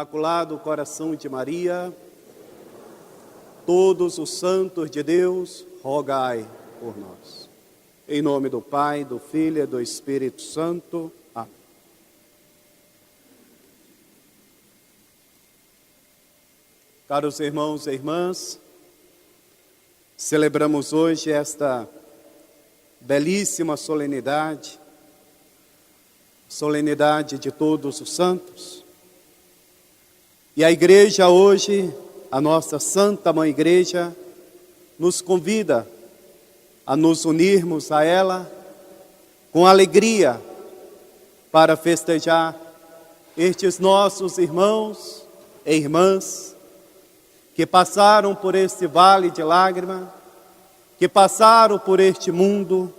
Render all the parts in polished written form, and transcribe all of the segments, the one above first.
Imaculado Coração de Maria, todos os santos de Deus, rogai por nós. Em nome do Pai, do Filho e do Espírito Santo. Amém. Caros irmãos e irmãs, celebramos hoje esta belíssima solenidade, solenidade de todos os santos. E a igreja hoje, a nossa Santa Mãe Igreja, nos convida a nos unirmos a ela com alegria para festejar estes nossos irmãos e irmãs que passaram por este vale de lágrimas, que passaram por este mundo,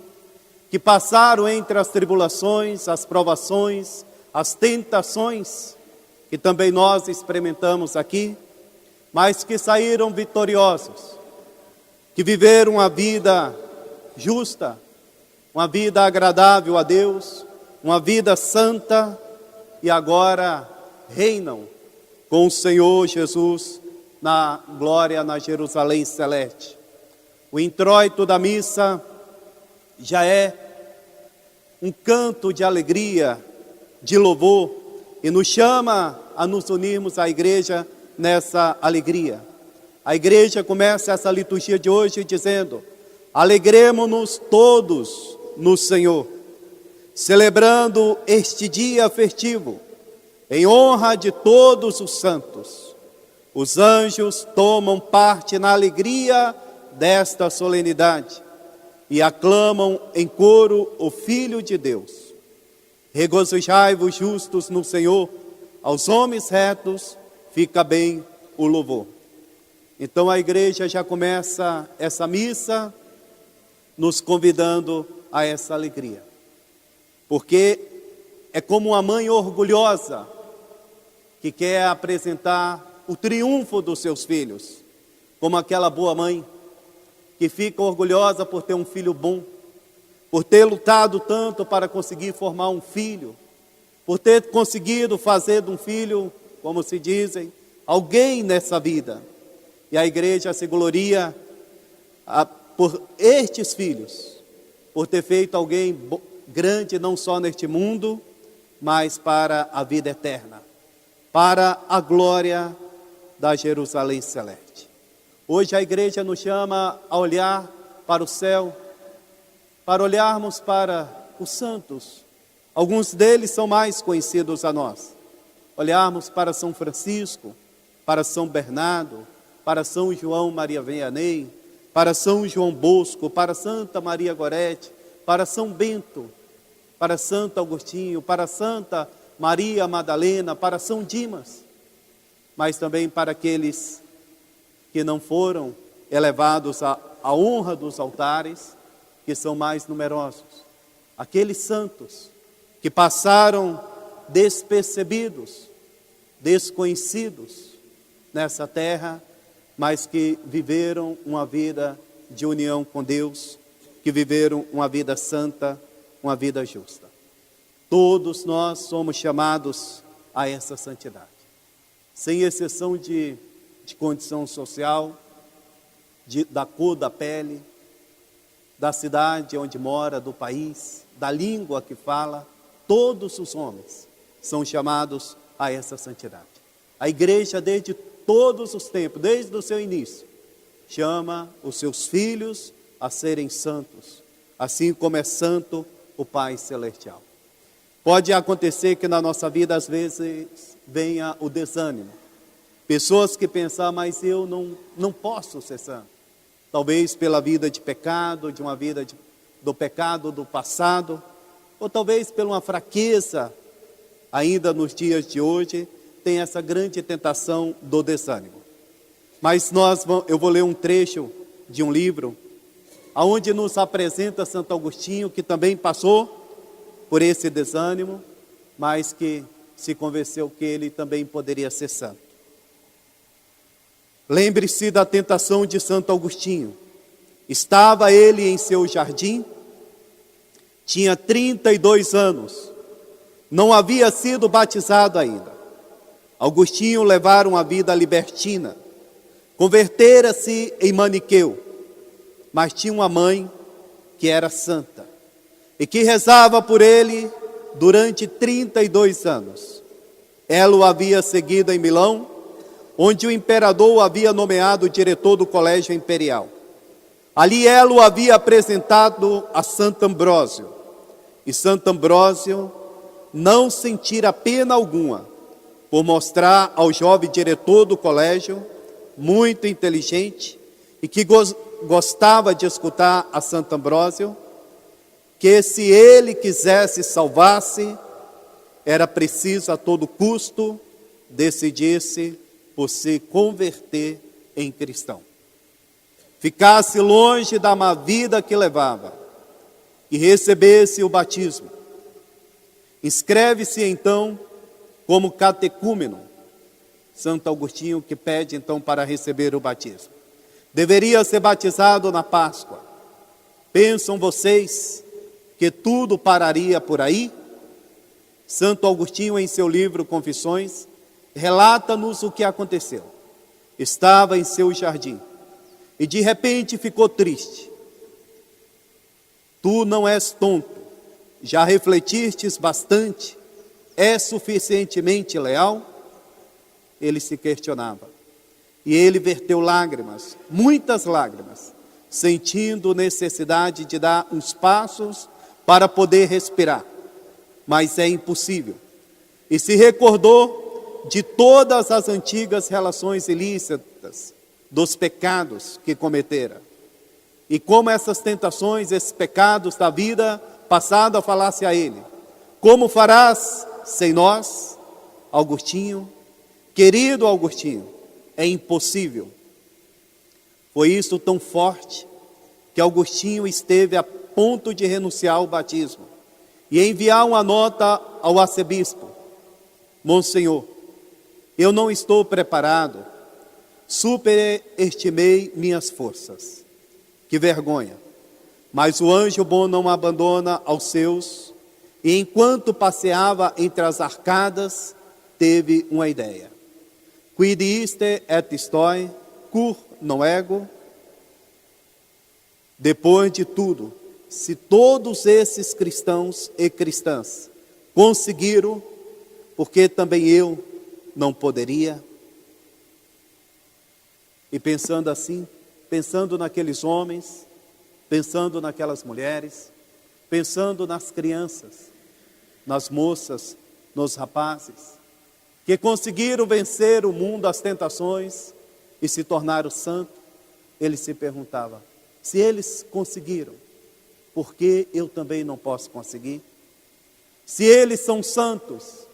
que passaram entre as tribulações, as provações, as tentações, que também nós experimentamos aqui, mas que saíram vitoriosos, que viveram uma vida justa, uma vida agradável a Deus, uma vida santa, e agora reinam com o Senhor Jesus na glória na Jerusalém celeste. O introito da missa já é um canto de alegria, de louvor, e nos chama a nos unirmos à igreja nessa alegria. A igreja começa essa liturgia de hoje dizendo: alegremo-nos todos no Senhor, celebrando este dia festivo, em honra de todos os santos. Os anjos tomam parte na alegria desta solenidade e aclamam em coro o Filho de Deus. Regozijai-vos justos no Senhor, aos homens retos fica bem o louvor. Então a igreja já começa essa missa nos convidando a essa alegria. Porque é como uma mãe orgulhosa que quer apresentar o triunfo dos seus filhos, como aquela boa mãe que fica orgulhosa por ter um filho bom, por ter lutado tanto para conseguir formar um filho, por ter conseguido fazer de um filho, como se dizem, alguém nessa vida. E a igreja se gloria por estes filhos, por ter feito alguém grande não só neste mundo, mas para a vida eterna, para a glória da Jerusalém celeste. Hoje a igreja nos chama a olhar para o céu, para olharmos para os santos. Alguns deles são mais conhecidos a nós. Olharmos para São Francisco, para São Bernardo, para São João Maria Vianney, para São João Bosco, para Santa Maria Gorete, para São Bento, para Santo Agostinho, para Santa Maria Madalena, para São Dimas, mas também para aqueles que não foram elevados à honra dos altares, que são mais numerosos. Aqueles santos que passaram despercebidos, desconhecidos nessa terra, mas que viveram uma vida de união com Deus, que viveram uma vida santa, uma vida justa. Todos nós somos chamados a essa santidade, sem exceção de condição social, da cor da pele, da cidade onde mora, do país, da língua que fala. Todos os homens são chamados a essa santidade. A igreja, desde todos os tempos, desde o seu início, chama os seus filhos a serem santos, assim como é santo o Pai Celestial. Pode acontecer que na nossa vida, às vezes, venha o desânimo. Pessoas que pensam: mas eu não posso ser santo. Talvez pela vida de pecado, de uma vida do pecado do passado, ou talvez por uma fraqueza, ainda nos dias de hoje, tem essa grande tentação do desânimo. Mas eu vou ler um trecho de um livro, onde nos apresenta Santo Agostinho, que também passou por esse desânimo, mas que se convenceu que ele também poderia ser santo. Lembre-se da tentação de Santo Agostinho. Estava ele em seu jardim, tinha 32 anos, não havia sido batizado ainda. Augustinho levara uma vida libertina, convertera-se em maniqueu, mas tinha uma mãe que era santa e que rezava por ele durante 32 anos. Ela o havia seguido em Milão, onde o imperador o havia nomeado diretor do colégio imperial. Ali ela o havia apresentado a Santo Ambrósio, e Santo Ambrósio não sentira pena alguma por mostrar ao jovem diretor do colégio, muito inteligente e que gostava de escutar a Santo Ambrósio, que se ele quisesse salvar-se, era preciso a todo custo decidir-se por se converter em cristão. Ficasse longe da má vida que levava e recebesse o batismo. Inscreve-se então como catecúmeno. Santo Agostinho que pede então para receber o batismo. Deveria ser batizado na Páscoa. Pensam vocês que tudo pararia por aí? Santo Agostinho, em seu livro Confissões, relata-nos o que aconteceu. Estava em seu jardim e de repente ficou triste. Tu não és tonto, já refletistes bastante? És suficientemente leal? Ele se questionava. E ele verteu lágrimas, muitas lágrimas, sentindo necessidade de dar uns passos para poder respirar. Mas é impossível. E se recordou de todas as antigas relações ilícitas, dos pecados que cometera. E como essas tentações, esses pecados da vida passada falasse a ele. Como farás sem nós, Agostinho? Querido Agostinho, é impossível. Foi isso tão forte que Agostinho esteve a ponto de renunciar ao batismo e enviar uma nota ao arcebispo. Monsenhor, eu não estou preparado, superestimei minhas forças. Que vergonha! Mas o anjo bom não abandona aos seus, e enquanto passeava entre as arcadas, teve uma ideia. Quid iste et stoi, cur non ego? Depois de tudo, se todos esses cristãos e cristãs conseguiram, por que também eu não poderia? E pensando assim, pensando naqueles homens, pensando naquelas mulheres, pensando nas crianças, nas moças, nos rapazes, que conseguiram vencer o mundo, as tentações e se tornaram santos, ele se perguntava, se eles conseguiram, por que eu também não posso conseguir? Se eles são santos,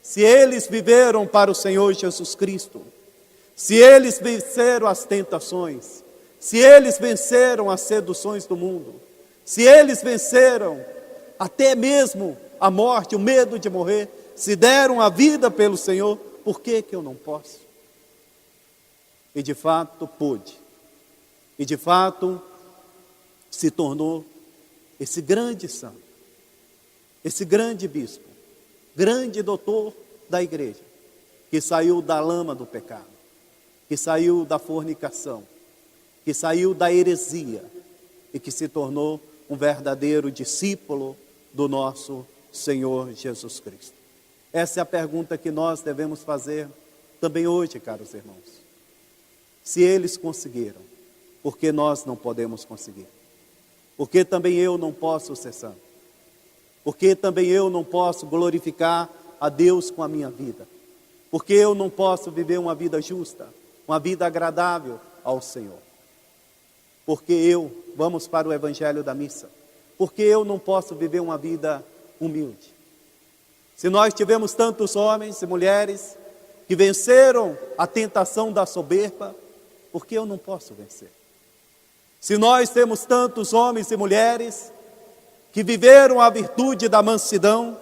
se eles viveram para o Senhor Jesus Cristo, se eles venceram as tentações, se eles venceram as seduções do mundo, se eles venceram até mesmo a morte, o medo de morrer, se deram a vida pelo Senhor, por que eu não posso? E de fato pôde. E de fato se tornou esse grande santo, esse grande bispo, grande doutor da igreja, que saiu da lama do pecado, que saiu da fornicação, que saiu da heresia e que se tornou um verdadeiro discípulo do nosso Senhor Jesus Cristo. Essa é a pergunta que nós devemos fazer também hoje, caros irmãos. Se eles conseguiram, por que nós não podemos conseguir? Por que também eu não posso ser santo? Por que também eu não posso glorificar a Deus com a minha vida? Por que eu não posso viver uma vida justa, uma vida agradável ao Senhor? Porque eu, vamos para o evangelho da missa, porque eu não posso viver uma vida humilde? Se nós tivemos tantos homens e mulheres que venceram a tentação da soberba, por que eu não posso vencer? Se nós temos tantos homens e mulheres que viveram a virtude da mansidão,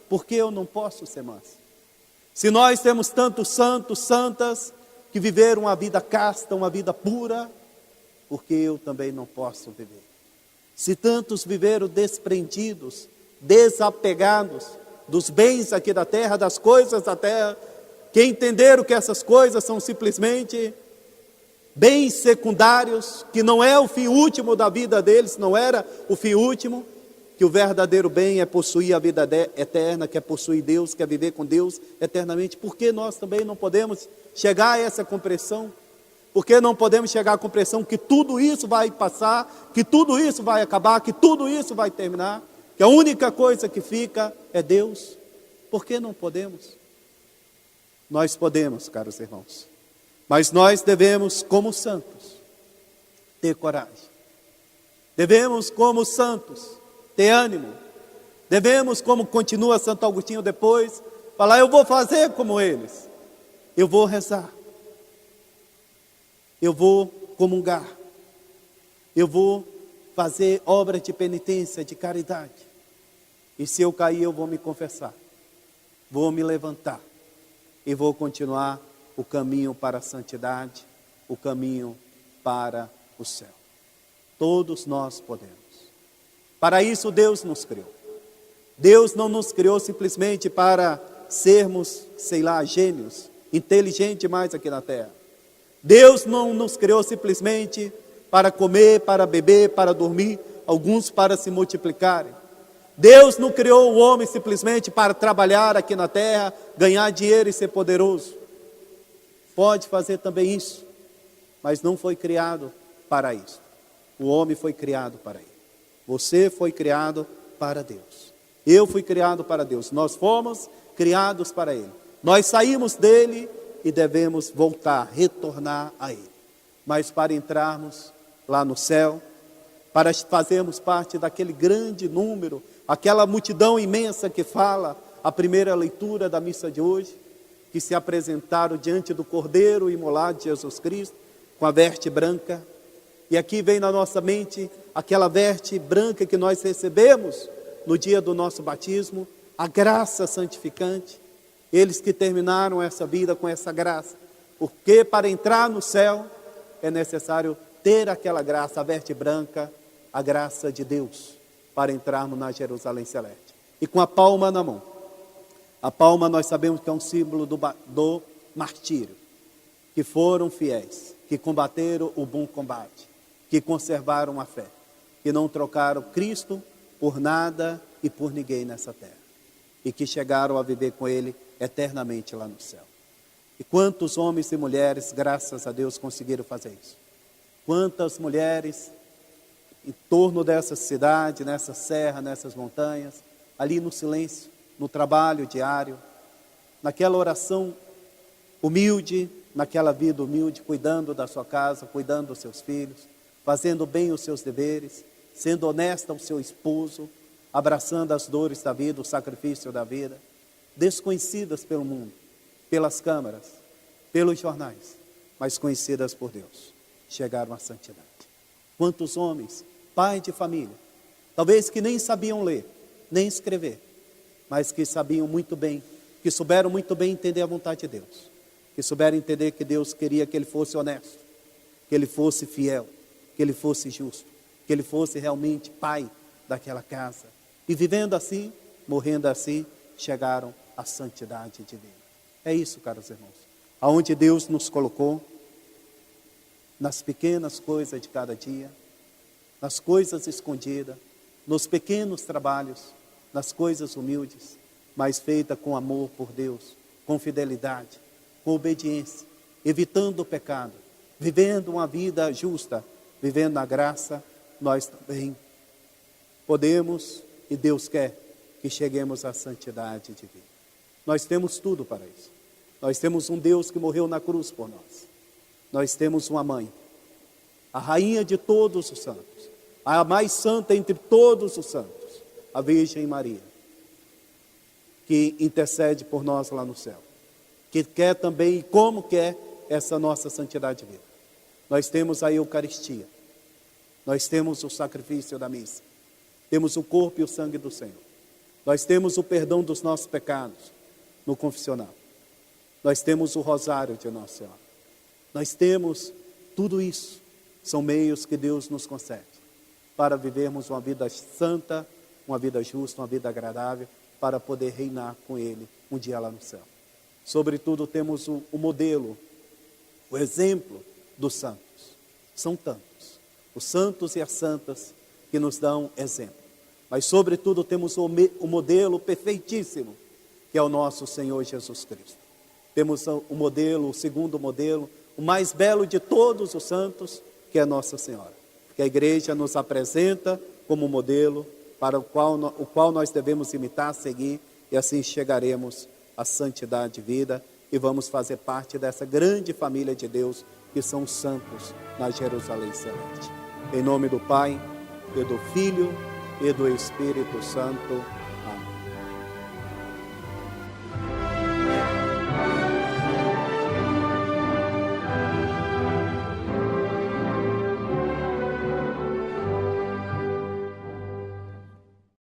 por que eu não posso ser manso? Se nós temos tantos santos, santas, que viveram uma vida casta, uma vida pura, por que eu também não posso viver? Se tantos viveram despreendidos, desapegados dos bens aqui da terra, das coisas da terra, que entenderam que essas coisas são simplesmente bens secundários, que não é o fim último da vida deles, não era o fim último, que o verdadeiro bem é possuir a vida eterna, que é possuir Deus, que é viver com Deus eternamente. Por que nós também não podemos chegar a essa compreensão? Por que não podemos chegar à compreensão que tudo isso vai passar, que tudo isso vai acabar, que tudo isso vai terminar, que a única coisa que fica é Deus? Por que não podemos? Nós podemos, caros irmãos, mas nós devemos, como santos, ter coragem. Devemos, como santos, ter ânimo. Devemos, como continua Santo Agostinho depois, falar: eu vou fazer como eles. Eu vou rezar. Eu vou comungar. Eu vou fazer obra de penitência, de caridade. E se eu cair, eu vou me confessar. Vou me levantar. E vou continuar o caminho para a santidade, o caminho para o céu. Todos nós podemos. Para isso Deus nos criou. Deus não nos criou simplesmente para sermos, sei lá, gênios, inteligentes demais aqui na terra. Deus não nos criou simplesmente para comer, para beber, para dormir, alguns para se multiplicarem. Deus não criou o homem simplesmente para trabalhar aqui na terra, ganhar dinheiro e ser poderoso. Pode fazer também isso, mas não foi criado para isso. O homem foi criado para ele. Você foi criado para Deus. Eu fui criado para Deus. Nós fomos criados para Ele. Nós saímos dele e devemos voltar, retornar a Ele. Mas para entrarmos lá no céu, para fazermos parte daquele grande número, aquela multidão imensa que fala a primeira leitura da missa de hoje, que se apresentaram diante do Cordeiro imolado de Jesus Cristo, com a veste branca. E aqui vem na nossa mente aquela veste branca que nós recebemos no dia do nosso batismo, a graça santificante. Eles que terminaram essa vida com essa graça, porque para entrar no céu é necessário ter aquela graça, a veste branca, a graça de Deus, para entrarmos na Jerusalém Celeste. E com a palma na mão. A palma nós sabemos que é um símbolo do martírio, que foram fiéis, que combateram o bom combate, que conservaram a fé, que não trocaram Cristo por nada e por ninguém nessa terra, e que chegaram a viver com Ele eternamente lá no céu. E quantos homens e mulheres, graças a Deus, conseguiram fazer isso? Quantas mulheres em torno dessa cidade, nessa serra, nessas montanhas, ali no silêncio, no trabalho diário, naquela oração humilde, naquela vida humilde, cuidando da sua casa, cuidando dos seus filhos, fazendo bem os seus deveres, sendo honesta ao seu esposo, abraçando as dores da vida, o sacrifício da vida, desconhecidas pelo mundo, pelas câmaras, pelos jornais, mas conhecidas por Deus, chegaram à santidade. Quantos homens, pais de família, talvez que nem sabiam ler, nem escrever, mas que sabiam muito bem, que souberam muito bem entender a vontade de Deus, que souberam entender que Deus queria que ele fosse honesto, que ele fosse fiel, que ele fosse justo, que ele fosse realmente pai daquela casa. E vivendo assim, morrendo assim, chegaram à santidade divina. É isso, caros irmãos. Aonde Deus nos colocou, nas pequenas coisas de cada dia, nas coisas escondidas, nos pequenos trabalhos, nas coisas humildes, mas feita com amor por Deus, com fidelidade, com obediência, evitando o pecado, vivendo uma vida justa, vivendo na graça, nós também podemos e Deus quer que cheguemos à santidade divina. Nós temos tudo para isso. Nós temos um Deus que morreu na cruz por nós. Nós temos uma mãe, a rainha de todos os santos, a mais santa entre todos os santos, a Virgem Maria, que intercede por nós lá no céu, que quer também, como quer, essa nossa santidade divina. Nós temos a Eucaristia, nós temos o sacrifício da missa, temos o corpo e o sangue do Senhor, nós temos o perdão dos nossos pecados no confessional, nós temos o rosário de Nossa Senhora, nós temos tudo isso, são meios que Deus nos concede para vivermos uma vida santa, uma vida justa, uma vida agradável, para poder reinar com Ele um dia lá no céu. Sobretudo temos o modelo, o exemplo dos santos. São tantos, os santos e as santas que nos dão exemplo. Mas sobretudo temos o modelo perfeitíssimo, que é o nosso Senhor Jesus Cristo. Temos o modelo, o segundo modelo, o mais belo de todos os santos, que é Nossa Senhora. Que a igreja nos apresenta como modelo para o qual nós devemos imitar, seguir, e assim chegaremos à santidade de vida e vamos fazer parte dessa grande família de Deus, que são os santos na Jerusalém Celeste. Em nome do Pai, e do Filho, e do Espírito Santo. Amém.